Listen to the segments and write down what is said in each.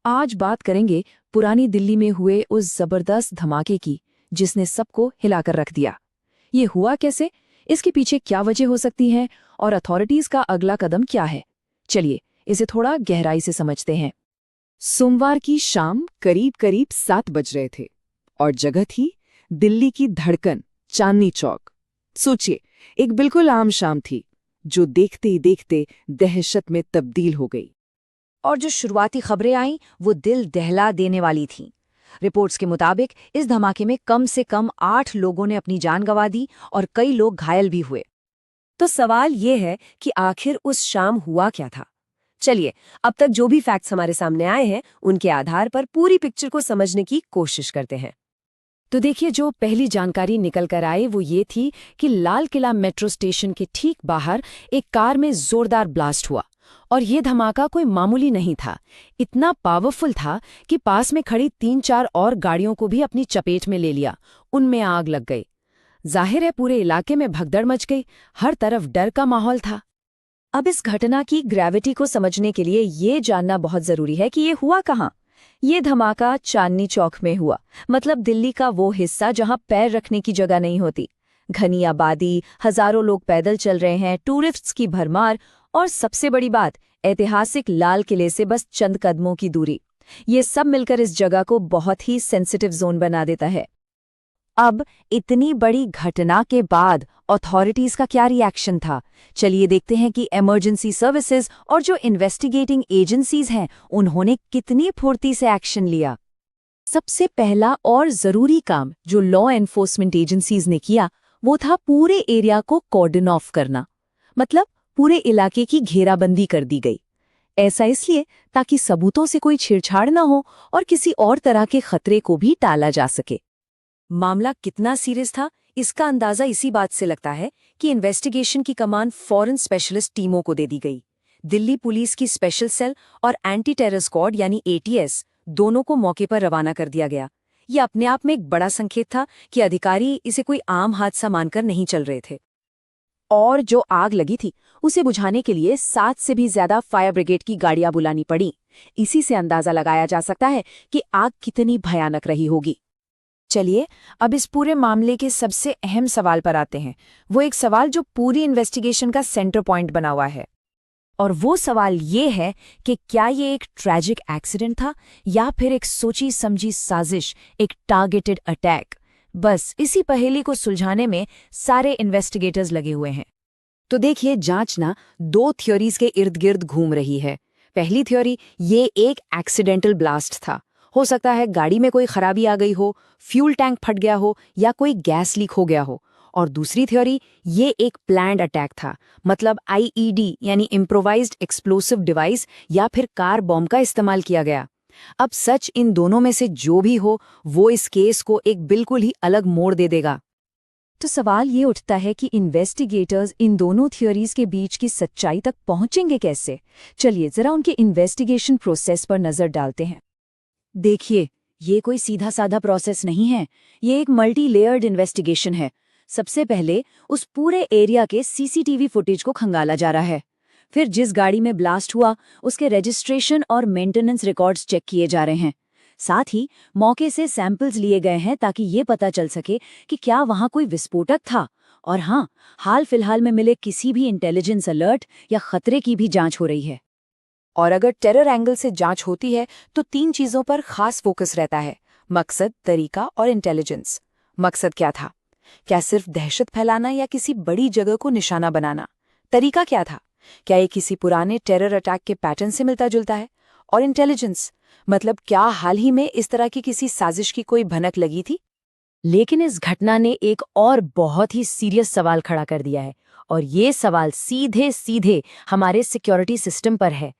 आज बात करेंगे पुरानी दिल्ली में हुए उस जबरदस्त धमाके की जिसने सबको हिलाकर रख दिया। ये हुआ कैसे, इसके पीछे क्या वजह हो सकती है और अथॉरिटीज का अगला कदम क्या है? चलिए इसे थोड़ा गहराई से समझते हैं। सोमवार की शाम करीब करीब 7 बज रहे थे और जगह थी दिल्ली की धड़कन, चांदनी चौक। सोचिए, एक बिल्कुल आम शाम थी जो देखते ही देखते दहशत में तब्दील हो गई। और जो शुरुआती खबरें आईं वो दिल दहला देने वाली थीं। रिपोर्ट्स के मुताबिक इस धमाके में कम से कम 8 लोगों ने अपनी जान गंवा दी और कई लोग घायल भी हुए। तो सवाल ये है कि आखिर उस शाम हुआ क्या था। चलिए, अब तक जो भी फैक्ट्स हमारे सामने आए हैं उनके आधार पर पूरी पिक्चर को समझने की कोशिश करते हैं। तो देखिए, जो पहली जानकारी निकल कर आई वो ये थी कि लाल किला मेट्रो स्टेशन के ठीक बाहर एक कार में जोरदार ब्लास्ट हुआ। और ये धमाका कोई मामूली नहीं था, इतना पावरफुल था कि पास में खड़ी 3-4 और गाड़ियों को भी अपनी चपेट में ले लिया। उनमें आग लग गई। जाहिर है पूरे इलाके में भगदड़ मच गई, हर तरफ डर का माहौल था। अब इस घटना की ग्रेविटी को समझने के लिए ये जानना बहुत जरूरी है कि ये हुआ कहाँ। ये धमाका चांदनी चौक में हुआ, मतलब दिल्ली का वो हिस्सा जहां पैर रखने की जगह नहीं होती। घनी आबादी, हजारों लोग पैदल चल रहे हैं, टूरिस्ट्स की भरमार और सबसे बड़ी बात, ऐतिहासिक लाल किले से बस चंद कदमों की दूरी। ये सब मिलकर इस जगह को बहुत ही सेंसिटिव जोन बना देता है। अब इतनी बड़ी घटना के बाद अथॉरिटीज का क्या रिएक्शन था? चलिए देखते हैं कि इमरजेंसी सर्विसेज और जो इन्वेस्टिगेटिंग एजेंसीज हैं उन्होंने कितनी फुर्ती से एक्शन लिया। सबसे पहला और जरूरी काम जो लॉ एनफोर्समेंट एजेंसीज ने किया वो था पूरे एरिया को कॉर्डन ऑफ करना, मतलब पूरे इलाके की घेराबंदी कर दी गई। ऐसा इसलिए ताकि सबूतों से कोई छेड़छाड़ न हो और किसी और तरह के खतरे को भी टाला जा सके। मामला कितना सीरियस था इसका अंदाजा इसी बात से लगता है कि इन्वेस्टिगेशन की कमान फॉरेन स्पेशलिस्ट टीमों को दे दी गई। दिल्ली पुलिस की स्पेशल सेल और एंटी टेरर स्क्वाड यानी ATS दोनों को मौके पर रवाना कर दिया गया। ये अपने आप में एक बड़ा संकेत था कि अधिकारी इसे कोई आम हादसा मानकर नहीं चल रहे थे। और जो आग लगी थी उसे बुझाने के लिए 7 से भी ज्यादा फायर ब्रिगेड की गाड़ियां बुलानी पड़ी। इसी से अंदाजा लगाया जा सकता है कि आग कितनी भयानक रही होगी। चलिए अब इस पूरे मामले के सबसे अहम सवाल पर आते हैं। वो एक सवाल जो पूरी इन्वेस्टिगेशन का सेंटर पॉइंट बना हुआ है। और वो सवाल ये है कि क्या ये एक ट्रैजिक एक्सीडेंट था या फिर एक सोची समझी साजिश, एक टारगेटेड अटैक। बस इसी पहेली को सुलझाने में सारे इन्वेस्टिगेटर्स लगे हुए हैं। तो देखिए, जांच ना 2 थ्योरीज के इर्द गिर्द घूम रही है। पहली थ्योरी, ये एक एक्सीडेंटल ब्लास्ट था। हो सकता है गाड़ी में कोई खराबी आ गई हो, फ्यूल टैंक फट गया हो या कोई गैस लीक हो गया हो। और दूसरी थ्योरी, ये एक प्लान्ड अटैक था, मतलब IED यानी इम्प्रोवाइज्ड एक्सप्लोसिव डिवाइस या फिर कार बॉम्ब का इस्तेमाल किया गया। अब सच इन दोनों में से जो भी हो वो इस केस को एक बिल्कुल ही अलग मोड़ दे देगा। तो सवाल ये उठता है कि इन्वेस्टिगेटर्स इन दोनों थ्योरीज के बीच की सच्चाई तक पहुंचेंगे कैसे? चलिए जरा उनके इन्वेस्टिगेशन प्रोसेस पर नजर डालते हैं। देखिए, ये कोई सीधा साधा प्रोसेस नहीं है, ये एक मल्टी लेयर्ड इन्वेस्टिगेशन है। सबसे पहले उस पूरे एरिया के CCTV फुटेज को खंगाला जा रहा है। फिर जिस गाड़ी में ब्लास्ट हुआ उसके रजिस्ट्रेशन और मेंटेनेंस रिकॉर्ड्स चेक किए जा रहे हैं। साथ ही मौके से सैंपल्स लिए गए हैं ताकि ये पता चल सके कि क्या वहां कोई विस्फोटक था। और हाँ, हाल फिलहाल में मिले किसी भी इंटेलिजेंस अलर्ट या खतरे की भी जांच हो रही है। और अगर टेरर एंगल से जांच होती है तो 3 चीजों पर खास फोकस रहता है: मकसद, तरीका और इंटेलिजेंस। मकसद क्या था? क्या सिर्फ दहशत फैलाना या किसी बड़ी जगह को निशाना बनाना? तरीका क्या था? क्या ये किसी पुराने टेरर अटैक के पैटर्न से मिलता जुलता है? और इंटेलिजेंस, मतलब क्या हाल ही में इस तरह की किसी साजिश की कोई भनक लगी थी? लेकिन इस घटना ने एक और बहुत ही सीरियस सवाल खड़ा कर दिया है, और ये सवाल सीधे सीधे हमारे सिक्योरिटी सिस्टम पर है।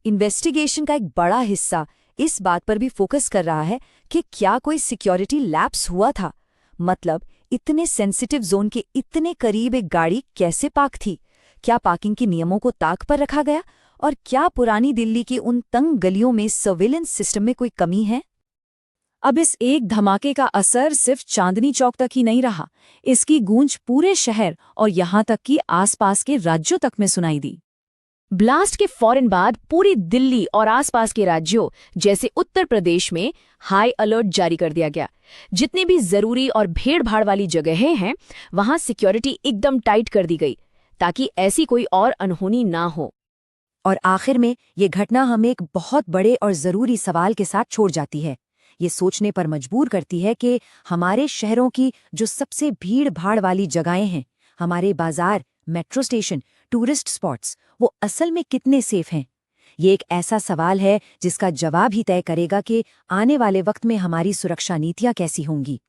इन्वेस्टिगेशन का एक बड़ा हिस्सा इस बात पर भी फोकस कर रहा है कि क्या कोई सिक्योरिटी लैप्स हुआ था। मतलब इतने सेंसिटिव जोन के इतने करीब एक गाड़ी कैसे पार्क थी? क्या पार्किंग के नियमों को ताक पर रखा गया? और क्या पुरानी दिल्ली की उन तंग गलियों में सर्विलेंस सिस्टम में कोई कमी है? अब इस एक धमाके का असर सिर्फ चांदनी चौक तक ही नहीं रहा, इसकी गूंज पूरे शहर और यहाँ तक कि आसपास के राज्यों तक में सुनाई दी। ब्लास्ट के फौरन बाद पूरी दिल्ली और आसपास के राज्यों जैसे उत्तर प्रदेश में हाई अलर्ट जारी कर दिया गया। जितनी भी जरूरी और भीड़-भाड़ वाली जगहें हैं, वहां सिक्योरिटी एकदम टाइट कर दी गई ताकि ऐसी कोई और अनहोनी ना हो। और आखिर में ये घटना हमें एक बहुत बड़े और जरूरी सवाल के साथ छोड़ जाती है। ये सोचने पर मजबूर करती है कि हमारे शहरों की जो सबसे भीड़-भाड़ वाली जगहें हैं, हमारे बाजार, मेट्रो स्टेशन, टूरिस्ट स्पॉट्स, वो असल में कितने सेफ हैं। ये एक ऐसा सवाल है जिसका जवाब ही तय करेगा कि आने वाले वक्त में हमारी सुरक्षा नीतियां कैसी होंगी।